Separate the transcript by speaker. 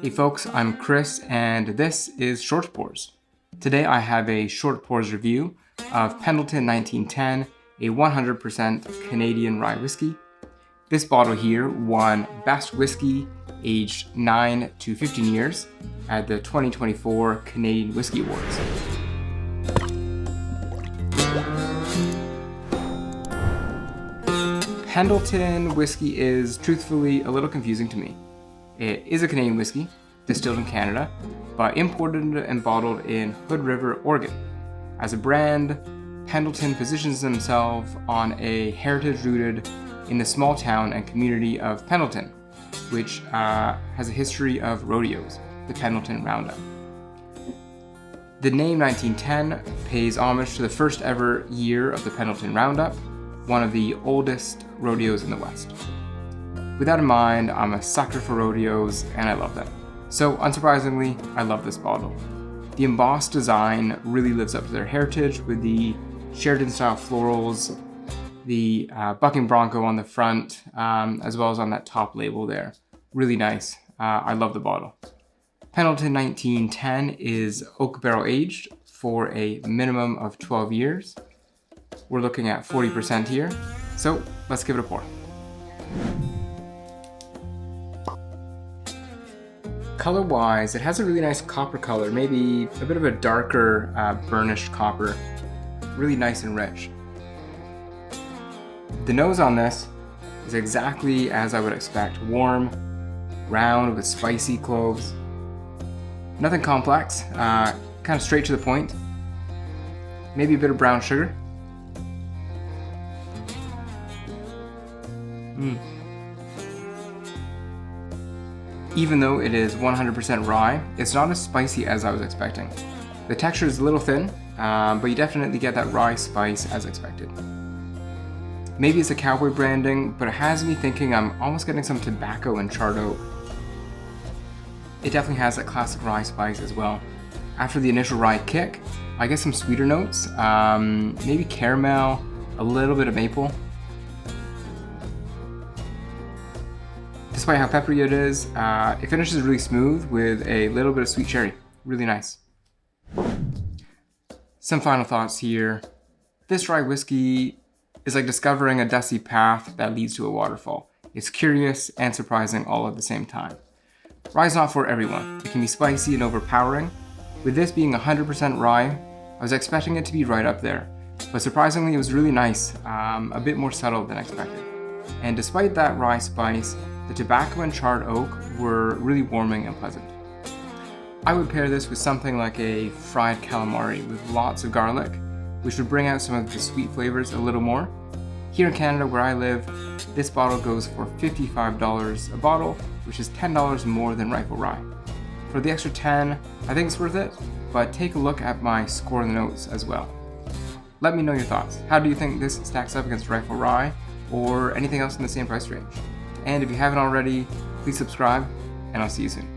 Speaker 1: Hey folks, I'm Chris and this is Short Pours. Today I have a Short Pours review of Pendleton 1910, a 100% Canadian Rye Whisky. This bottle here won Best Whisky aged 9 to 15 years at the 2024 Canadian Whisky Awards. Pendleton whiskey is truthfully a little confusing to me. It is a Canadian whiskey, distilled in Canada, but imported and bottled in Hood River, Oregon. As a brand, Pendleton positions themselves on a heritage rooted in the small town and community of Pendleton, which has a history of rodeos, the Pendleton Roundup. The name 1910 pays homage to the first ever year of the Pendleton Roundup, one of the oldest rodeos in the West. With that in mind, I'm a sucker for rodeos and I love them. So unsurprisingly, I love this bottle. The embossed design really lives up to their heritage with the Sheridan style florals, the bucking bronco on the front, as well as on that top label there. Really nice. I love the bottle. Pendleton 1910 is oak barrel aged for a minimum of 12 years. We're looking at 40% here, so let's give it a pour. Color-wise, it has a really nice copper color, maybe a bit of a darker burnished copper. Really nice and rich. The nose on this is exactly as I would expect. Warm, round with spicy cloves. Nothing complex, kind of straight to the point. Maybe a bit of brown sugar. Even though it is 100% rye, it's not as spicy as I was expecting. The texture is a little thin, but you definitely get that rye spice as expected. Maybe it's a cowboy branding, but it has me thinking I'm almost getting some tobacco and charred oak. It definitely has that classic rye spice as well. After the initial rye kick, I get some sweeter notes, maybe caramel, a little bit of maple. Despite how peppery it is, it finishes really smooth with a little bit of sweet cherry. Really nice. Some final thoughts here. This rye whiskey is like discovering a dusty path that leads to a waterfall. It's curious and surprising all at the same time. Rye's not for everyone. It can be spicy and overpowering. With this being 100% rye, I was expecting it to be right up there. But surprisingly, it was really nice, a bit more subtle than expected. And despite that rye spice, the tobacco and charred oak were really warming and pleasant. I would pair this with something like a fried calamari with lots of garlic, which would bring out some of the sweet flavors a little more. Here in Canada, where I live, this bottle goes for $55 a bottle, which is $10 more than Reifel Rye. For the extra 10, I think it's worth it, but take a look at my score in the notes as well. Let me know your thoughts. How do you think this stacks up against Reifel Rye or anything else in the same price range? And if you haven't already, please subscribe, and I'll see you soon.